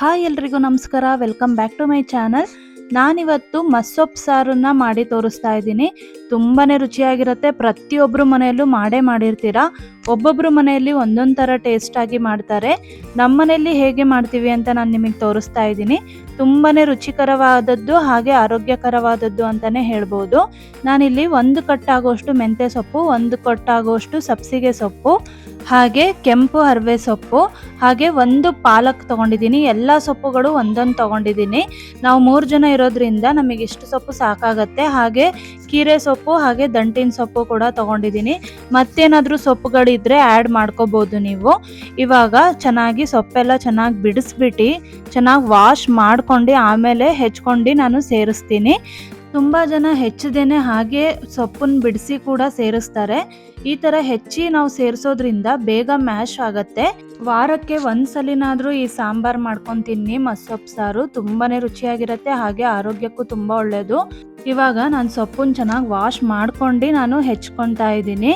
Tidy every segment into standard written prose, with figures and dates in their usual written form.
Hi ಎಲ್ರಿಗೂ ನಮಸ್ಕಾರ. Welcome back to my channel. ನಾನಿವತ್ತು ಮಸ್ಸೊಪ್ಪು ಸಾರನ್ನ ಮಾಡಿ ತೋರಿಸ್ತಾ ಇದ್ದೀನಿ. ತುಂಬಾ ರುಚಿಯಾಗಿರುತ್ತೆ. ಪ್ರತಿಯೊಬ್ಬರು ಮನೆಯಲ್ಲೂ ಮಾಡಿರ್ತೀರಾ. ಒಬ್ಬೊಬ್ಬರು ಮನೆಯಲ್ಲಿ ಒಂದೊಂದು ಥರ ಟೇಸ್ಟಾಗಿ ಮಾಡ್ತಾರೆ. ನಮ್ಮ ಮನೆಯಲ್ಲಿ ಹೇಗೆ ಮಾಡ್ತೀವಿ ಅಂತ ನಾನು ನಿಮಗೆ ತೋರಿಸ್ತಾ ಇದ್ದೀನಿ. ತುಂಬಾ ರುಚಿಕರವಾದದ್ದು ಹಾಗೆ ಆರೋಗ್ಯಕರವಾದದ್ದು ಅಂತಲೇ ಹೇಳ್ಬೋದು. ನಾನಿಲ್ಲಿ 1 ಕಟ್ಟಾಗುವಷ್ಟು ಮೆಂತ್ಯ ಸೊಪ್ಪು, 1 ಕಟ್ಟಾಗುವಷ್ಟು ಸಬ್ಸಿಗೆ ಸೊಪ್ಪು, ಹಾಗೆ ಕೆಂಪು ಹರವೆ ಸೊಪ್ಪು, ಹಾಗೆ 1 ಪಾಲಕ್ ತೊಗೊಂಡಿದ್ದೀನಿ. ಎಲ್ಲ ಸೊಪ್ಪುಗಳು ಒಂದೊಂದು ತೊಗೊಂಡಿದ್ದೀನಿ. ನಾವು 3 ಜನ ಇರೋದ್ರಿಂದ ನಮಗೆ ಇಷ್ಟು ಸೊಪ್ಪು ಸಾಕಾಗತ್ತೆ. ಹಾಗೆ ಕೀರೆ ಸೊಪ್ಪು ಹಾಗೆ ದಂಟಿನ ಸೊಪ್ಪು ಕೂಡ ತೊಗೊಂಡಿದ್ದೀನಿ. ಮತ್ತೇನಾದರೂ ಸೊಪ್ಪುಗಳಿದ್ರೆ ಆ್ಯಡ್ ಮಾಡ್ಕೋಬೋದು ನೀವು. ಇವಾಗ ಚೆನ್ನಾಗಿ ಸೊಪ್ಪೆಲ್ಲ ಚೆನ್ನಾಗಿ ಬಿಡಿಸ್ಬಿಟ್ಟು ಚೆನ್ನಾಗಿ ವಾಶ್ ಮಾಡ್ಕೊಂಡು ಆಮೇಲೆ ಹೆಚ್ಕೊಂಡು ನಾನು ಸೇರಿಸ್ತೀನಿ. ತುಂಬ ಜನ ಹೆಚ್ಚದೇನೆ ಹಾಗೆ ಸೊಪ್ಪನ್ನು ಬಿಡಿಸಿ ಕೂಡ ಸೇರಿಸ್ತಾರೆ. ಈ ಥರ ಹೆಚ್ಚಿ ನಾವು ಸೇರಿಸೋದ್ರಿಂದ ಬೇಗ ಮ್ಯಾಶ್ ಆಗುತ್ತೆ. ವಾರಕ್ಕೆ 1 ಸಲಿನಾದರೂ ಈ ಸಾಂಬಾರು ಮಾಡ್ಕೊಂಡು ತಿನ್ನಿ. ಮಸ್ಸೊಪ್ಪು ಸಾರು ತುಂಬಾ ರುಚಿಯಾಗಿರುತ್ತೆ, ಹಾಗೆ ಆರೋಗ್ಯಕ್ಕೂ ತುಂಬ ಒಳ್ಳೆಯದು. ಇವಾಗ ನಾನು ಸೊಪ್ಪನ್ನು ಚೆನ್ನಾಗಿ ವಾಶ್ ಮಾಡ್ಕೊಂಡು ನಾನು ಹೆಚ್ಕೊತಾ ಇದ್ದೀನಿ.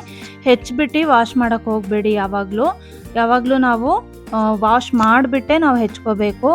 ಹೆಚ್ಚಿಬಿಟ್ಟು ವಾಶ್ ಮಾಡೋಕ್ಕೆ ಹೋಗಬೇಡಿ. ಯಾವಾಗಲೂ ನಾವು ವಾಶ್ ಮಾಡಿಬಿಟ್ಟೆ ನಾವು ಹೆಚ್ಕೋಬೇಕು.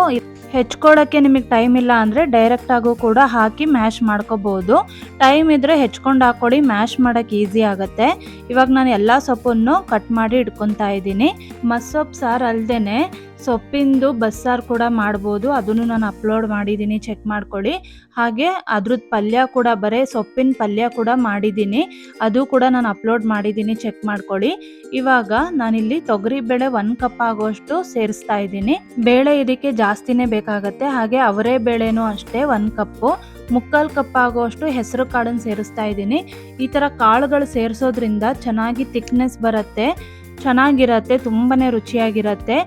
ಹೆಚ್ಕೊಳ್ಳೋಕ್ಕೆ ನಿಮಗೆ ಟೈಮ್ ಇಲ್ಲ ಅಂದರೆ ಡೈರೆಕ್ಟಾಗೂ ಕೂಡ ಹಾಕಿ ಮ್ಯಾಶ್ ಮಾಡ್ಕೋಬೋದು. ಟೈಮ್ ಇದ್ದರೆ ಹೆಚ್ಕೊಂಡು ಹಾಕ್ಕೊಳ್ಳಿ, ಮ್ಯಾಶ್ ಮಾಡೋಕ್ಕೆ ಈಸಿ ಆಗುತ್ತೆ. ಇವಾಗ ನಾನು ಎಲ್ಲ ಸೊಪ್ಪನ್ನು ಕಟ್ ಮಾಡಿ ಇಟ್ಕೊತಾ ಇದ್ದೀನಿ. ಮಸ್ಸೊಪ್ಪು ಸಾರು ಅಲ್ಲದೆ ಸೊಪ್ಪಿಂದು ಬಸ್ಸಾರು ಕೂಡ ಮಾಡ್ಬೋದು. ಅದನ್ನು ನಾನು ಅಪ್ಲೋಡ್ ಮಾಡಿದ್ದೀನಿ, ಚೆಕ್ ಮಾಡ್ಕೊಳ್ಳಿ. ಹಾಗೆ ಅದ್ರದ್ದು ಪಲ್ಯ ಕೂಡ, ಬರೀ ಸೊಪ್ಪಿನ ಪಲ್ಯ ಕೂಡ ಮಾಡಿದ್ದೀನಿ, ಅದು ಕೂಡ ನಾನು ಅಪ್ಲೋಡ್ ಮಾಡಿದ್ದೀನಿ, ಚೆಕ್ ಮಾಡ್ಕೊಳ್ಳಿ. ಇವಾಗ ನಾನಿಲ್ಲಿ ತೊಗರಿಬೇಳೆ 1 ಕಪ್ ಆಗುವಷ್ಟು ಸೇರಿಸ್ತಾ ಇದ್ದೀನಿ. ಬೇಳೆ ಇದಕ್ಕೆ ಜಾಸ್ತಿನೇ ಬೇಕಾಗತ್ತೆ. ಹಾಗೆ ಅವರೇ ಬೇಳೆನೂ ಅಷ್ಟೇ 1 ಕಪ್ಪು. 3/4 ಕಪ್ ಆಗುವಷ್ಟು ಹೆಸರು ಕಾಳನ್ನು ಸೇರಿಸ್ತಾ ಇದ್ದೀನಿ. ಈ ಥರ ಕಾಳುಗಳು ಸೇರಿಸೋದ್ರಿಂದ ಚೆನ್ನಾಗಿ ಥಿಕ್ನೆಸ್ ಬರುತ್ತೆ, ಚೆನ್ನಾಗಿರತ್ತೆ, ತುಂಬಾ ರುಚಿಯಾಗಿರುತ್ತೆ.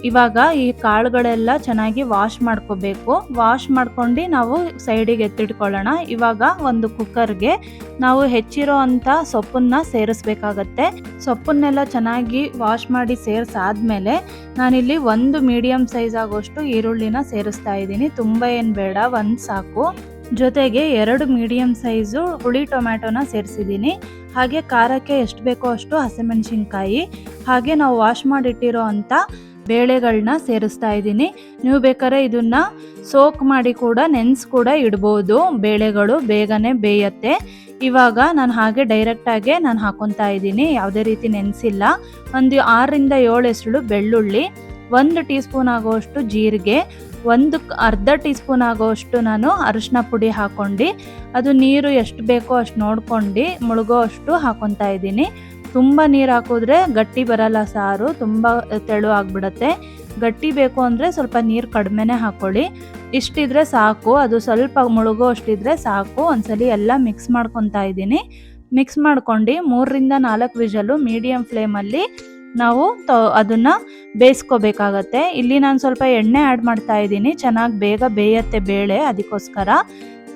ಇವಾಗ ಈ ಕಾಳುಗಳೆಲ್ಲ ಚೆನ್ನಾಗಿ ವಾಶ್ ಮಾಡ್ಕೋಬೇಕು. ವಾಶ್ ಮಾಡ್ಕೊಂಡು ನಾವು ಸೈಡಿಗೆ ಎತ್ತಿಟ್ಕೊಳ್ಳೋಣ. ಇವಾಗ ಒಂದು ಕುಕ್ಕರ್ಗೆ ನಾವು ಹೆಚ್ಚಿರೋ ಅಂಥ ಸೊಪ್ಪನ್ನ ಸೇರಿಸ್ಬೇಕಾಗತ್ತೆ. ಸೊಪ್ಪನ್ನೆಲ್ಲ ಚೆನ್ನಾಗಿ ವಾಶ್ ಮಾಡಿ ಸೇರಿಸಾದ್ಮೇಲೆ ನಾನಿಲ್ಲಿ 1 ಮೀಡಿಯಮ್ ಸೈಜ್ ಆಗೋಷ್ಟು ಈರುಳ್ಳಿನ ಸೇರಿಸ್ತಾ ಇದ್ದೀನಿ. ತುಂಬ ಏನು ಬೇಡ, 1 ಸಾಕು. ಜೊತೆಗೆ 2 ಮೀಡಿಯಮ್ ಸೈಜು ಹುಳಿ ಟೊಮ್ಯಾಟೊನ ಸೇರಿಸಿದ್ದೀನಿ. ಹಾಗೆ ಖಾರಕ್ಕೆ ಎಷ್ಟು ಬೇಕೋ ಅಷ್ಟು ಹಸಿಮೆಣಸಿನ್ಕಾಯಿ, ಹಾಗೆ ನಾವು ವಾಶ್ ಮಾಡಿಟ್ಟಿರೋ ಅಂಥ ಬೇಳೆಗಳನ್ನ ಸೇರಿಸ್ತಾ ಇದ್ದೀನಿ. ನೀವು ಬೇಕಾದ್ರೆ ಇದನ್ನ ಸೋಕ್ ಮಾಡಿ ಕೂಡ ನೆನೆಸಿ ಇಡ್ಬೋದು. ಬೇಳೆಗಳು ಬೇಗನೆ ಬೇಯುತ್ತೆ. ಇವಾಗ ನಾನು ಹಾಗೆ ಡೈರೆಕ್ಟಾಗೆ ನಾನು ಹಾಕೊತಾ ಇದ್ದೀನಿ, ಯಾವುದೇ ರೀತಿ ನೆನೆಸಿಲ್ಲ. ಒಂದು 6ರಿಂದ 7 ಎಸಳು ಬೆಳ್ಳುಳ್ಳಿ, 1 ಟೀ ಸ್ಪೂನ್ ಆಗೋಷ್ಟು ಜೀರಿಗೆ, ಅರ್ಧ ಟೀ ಸ್ಪೂನ್ ಆಗೋಷ್ಟು ನಾನು ಅರಿಶಿನ ಪುಡಿ ಹಾಕ್ಕೊಂಡು, ಅದು ನೀರು ಎಷ್ಟು ಬೇಕೋ ಅಷ್ಟು ನೋಡ್ಕೊಂಡು ಮುಳುಗೋ ಅಷ್ಟು ಹಾಕೊತಾ ಇದ್ದೀನಿ. ತುಂಬ ನೀರು ಹಾಕಿದ್ರೆ ಗಟ್ಟಿ ಬರಲ್ಲ ಸಾರು, ತುಂಬ ತೆಳು ಆಗಿಬಿಡುತ್ತೆ. ಗಟ್ಟಿ ಬೇಕು ಅಂದರೆ ಸ್ವಲ್ಪ ನೀರು ಕಡಿಮೆನೇ ಹಾಕ್ಕೊಳ್ಳಿ. ಇಷ್ಟಿದ್ರೆ ಸಾಕು, ಅದು ಸ್ವಲ್ಪ ಮುಳುಗೋ ಅಷ್ಟಿದ್ರೆ ಸಾಕು. ಒಂದ್ಸಲಿ ಎಲ್ಲ ಮಿಕ್ಸ್ ಮಾಡ್ಕೊತಾ ಇದ್ದೀನಿ. ಮಿಕ್ಸ್ ಮಾಡ್ಕೊಂಡು 3ರಿಂದ 4 ವಿಷಲು ಮೀಡಿಯಮ್ ಫ್ಲೇಮಲ್ಲಿ ನಾವು ಅದನ್ನು ಬೇಯಿಸ್ಕೋಬೇಕಾಗತ್ತೆ. ಇಲ್ಲಿ ನಾನು ಸ್ವಲ್ಪ ಎಣ್ಣೆ ಆ್ಯಡ್ ಮಾಡ್ತಾ ಇದ್ದೀನಿ, ಚೆನ್ನಾಗಿ ಬೇಗ ಬೇಯತ್ತೆ ಬೇಳೆ, ಅದಕ್ಕೋಸ್ಕರ.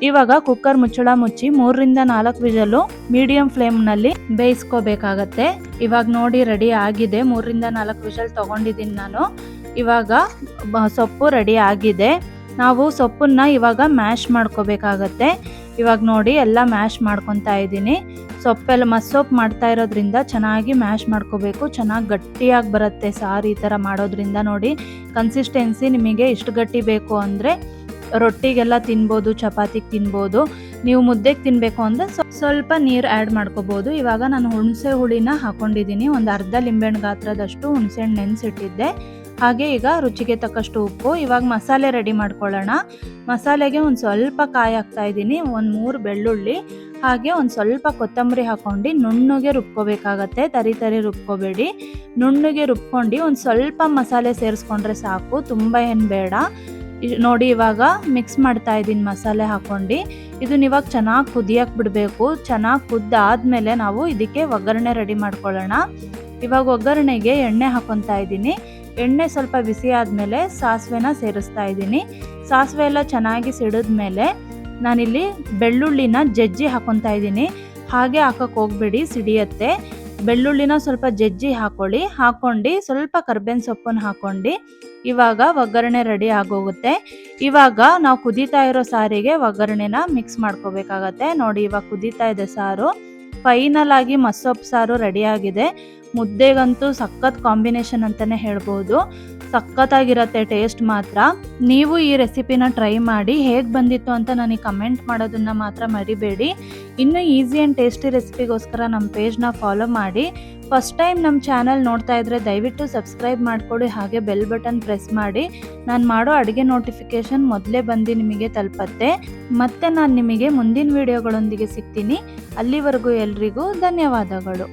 ಇವಾಗ ಕುಕ್ಕರ್ ಮುಚ್ಚಳ ಮುಚ್ಚಿ 3ರಿಂದ 4 ವಿಷಲು ಮೀಡಿಯಮ್ ಫ್ಲೇಮ್ನಲ್ಲಿ ಬೇಯಿಸ್ಕೋಬೇಕಾಗತ್ತೆ. ಇವಾಗ ನೋಡಿ ರೆಡಿ ಆಗಿದೆ. 3ರಿಂದ 4 ವಿಷಲ್ ತೊಗೊಂಡಿದ್ದೀನಿ ನಾನು. ಇವಾಗ ಸೊಪ್ಪು ರೆಡಿ ಆಗಿದೆ. ನಾವು ಸೊಪ್ಪನ್ನ ಇವಾಗ ಮ್ಯಾಶ್ ಮಾಡ್ಕೋಬೇಕಾಗತ್ತೆ. ಇವಾಗ ನೋಡಿ ಎಲ್ಲ ಮ್ಯಾಶ್ ಮಾಡ್ಕೊತಾ ಇದ್ದೀನಿ. ಸೊಪ್ಪೆಲ್ಲ ಮಸ್ಸೊಪ್ಪು ಮಾಡ್ತಾ ಇರೋದ್ರಿಂದ ಚೆನ್ನಾಗಿ ಮ್ಯಾಶ್ ಮಾಡ್ಕೋಬೇಕು. ಚೆನ್ನಾಗಿ ಗಟ್ಟಿಯಾಗಿ ಬರುತ್ತೆ ಸಾರು ಈ ಥರ ಮಾಡೋದ್ರಿಂದ. ನೋಡಿ ಕನ್ಸಿಸ್ಟೆನ್ಸಿ ನಿಮಗೆ ಎಷ್ಟು ಗಟ್ಟಿ ಬೇಕು ಅಂದರೆ ರೊಟ್ಟಿಗೆಲ್ಲ ತಿನ್ಬೋದು, ಚಪಾತಿಗೆ ತಿನ್ಬೋದು. ನೀವು ಮುದ್ದೆಗೆ ತಿನ್ನಬೇಕು ಅಂದರೆ ಸ್ವಲ್ಪ ನೀರು ಆ್ಯಡ್ ಮಾಡ್ಕೋಬೋದು. ಇವಾಗ ನಾನು ಹುಣಸೆ ಹುಳಿನ ಹಾಕ್ಕೊಂಡಿದ್ದೀನಿ. ಒಂದು ಅರ್ಧ ಲಿಂಬೆಹಣ್ಣು ಗಾತ್ರದಷ್ಟು ಹುಣಸೆಹಣ್ಣು ನೆನೆಸಿಟ್ಟಿದ್ದೆ. ಹಾಗೆ ಈಗ ರುಚಿಗೆ ತಕ್ಕಷ್ಟು ಉಪ್ಪು. ಇವಾಗ ಮಸಾಲೆ ರೆಡಿ ಮಾಡ್ಕೊಳ್ಳೋಣ. ಮಸಾಲೆಗೆ ಒಂದು ಸ್ವಲ್ಪ ಕಾಯಿ ಹಾಕ್ತಾ ಇದ್ದೀನಿ, 3 ಬೆಳ್ಳುಳ್ಳಿ, ಹಾಗೆ ಒಂದು ಸ್ವಲ್ಪ ಕೊತ್ತಂಬರಿ ಹಾಕ್ಕೊಂಡು ನುಣ್ಣಗೆ ರುಬ್ಕೋಬೇಕಾಗತ್ತೆ. ತರಿ ರುಬ್ಕೋಬೇಡಿ, ನುಣ್ಣಗೆ ರುಬ್ಕೊಂಡು ಒಂದು ಸ್ವಲ್ಪ ಮಸಾಲೆ ಸೇರಿಸ್ಕೊಂಡ್ರೆ ಸಾಕು, ತುಂಬ ಏನು ಬೇಡ. ನೋಡಿ ಇವಾಗ ಮಿಕ್ಸ್ ಮಾಡ್ತಾ ಇದ್ದೀನಿ ಮಸಾಲೆ ಹಾಕ್ಕೊಂಡು. ಇದನ್ನ ಇವಾಗ ಚೆನ್ನಾಗಿ ಕುದಿಯಕ್ಕೆ ಬಿಡಬೇಕು. ಚೆನ್ನಾಗಿ ಕುದ್ದಾದ್ಮೇಲೆ ನಾವು ಇದಕ್ಕೆ ಒಗ್ಗರಣೆ ರೆಡಿ ಮಾಡ್ಕೊಳ್ಳೋಣ. ಇವಾಗ ಒಗ್ಗರಣೆಗೆ ಎಣ್ಣೆ ಹಾಕ್ಕೊತಾ ಇದ್ದೀನಿ. ಎಣ್ಣೆ ಸ್ವಲ್ಪ ಬಿಸಿ ಆದಮೇಲೆ ಸಾಸಿವೆನ ಸೇರಿಸ್ತಾ ಇದ್ದೀನಿ. ಸಾಸಿವೆ ಎಲ್ಲ ಚೆನ್ನಾಗಿ ಸಿಡಿದ್ಮೇಲೆ ನಾನಿಲ್ಲಿ ಬೆಳ್ಳುಳ್ಳಿನ ಜಜ್ಜಿ ಹಾಕ್ಕೊತಾ ಇದ್ದೀನಿ. ಹಾಗೆ ಹಾಕಕ್ಕೆ ಹೋಗಬೇಡಿ, ಸಿಡಿಯತ್ತೆ. ಬೆಳ್ಳುಳ್ಳಿನ ಸ್ವಲ್ಪ ಜಜ್ಜಿ ಹಾಕ್ಕೊಂಡು ಸ್ವಲ್ಪ ಕರ್ಬೇವಿನ ಸೊಪ್ಪನ್ನು ಹಾಕ್ಕೊಂಡು ಇವಾಗ ಒಗ್ಗರಣೆ ರೆಡಿ ಆಗೋಗುತ್ತೆ. ಇವಾಗ ನಾವು ಕುದೀತಾ ಇರೋ ಸಾರಿಗೆ ಒಗ್ಗರಣೆನ ಮಿಕ್ಸ್ ಮಾಡ್ಕೋಬೇಕಾಗತ್ತೆ. ನೋಡಿ ಇವಾಗ ಕುದೀತಾ ಇದೆ ಸಾರು. ಫೈನಲ್ ಆಗಿ ಮಸ್ಸೊಪ್ಪು ಸಾರು ರೆಡಿ ಆಗಿದೆ. ಮುದ್ದೆಗಂತೂ ಸಖತ್ ಕಾಂಬಿನೇಷನ್ ಅಂತಲೇ ಹೇಳ್ಬೋದು. ಸಖತ್ತಾಗಿರತ್ತೆ ಟೇಸ್ಟ್ ಮಾತ್ರ. ನೀವು ಈ ರೆಸಿಪಿನ ಟ್ರೈ ಮಾಡಿ ಹೇಗೆ ಬಂದಿತ್ತು ಅಂತ ನನಗೆ ಕಮೆಂಟ್ ಮಾಡೋದನ್ನು ಮಾತ್ರ ಮರಿಬೇಡಿ. ಇನ್ನೂ ಈಸಿ ಆ್ಯಂಡ್ ಟೇಸ್ಟಿ ರೆಸಿಪಿಗೋಸ್ಕರ ನಮ್ಮ ಪೇಜ್ನ ಫಾಲೋ ಮಾಡಿ. ಫಸ್ಟ್ ಟೈಮ್ ನಮ್ಮ ಚಾನಲ್ ನೋಡ್ತಾ ಇದ್ದರೆ ದಯವಿಟ್ಟು ಸಬ್ಸ್ಕ್ರೈಬ್ ಮಾಡಿಕೊಡಿ, ಹಾಗೆ ಬೆಲ್ ಬಟನ್ ಪ್ರೆಸ್ ಮಾಡಿ. ನಾನು ಮಾಡೋ ಅಡುಗೆ ನೋಟಿಫಿಕೇಷನ್ ಮೊದಲೇ ಬಂದು ನಿಮಗೆ ತಲುಪತ್ತೆ. ಮತ್ತೆ ನಾನು ನಿಮಗೆ ಮುಂದಿನ ವಿಡಿಯೋಗಳೊಂದಿಗೆ ಸಿಗ್ತೀನಿ. ಅಲ್ಲಿವರೆಗೂ ಎಲ್ರಿಗೂ ಧನ್ಯವಾದಗಳು.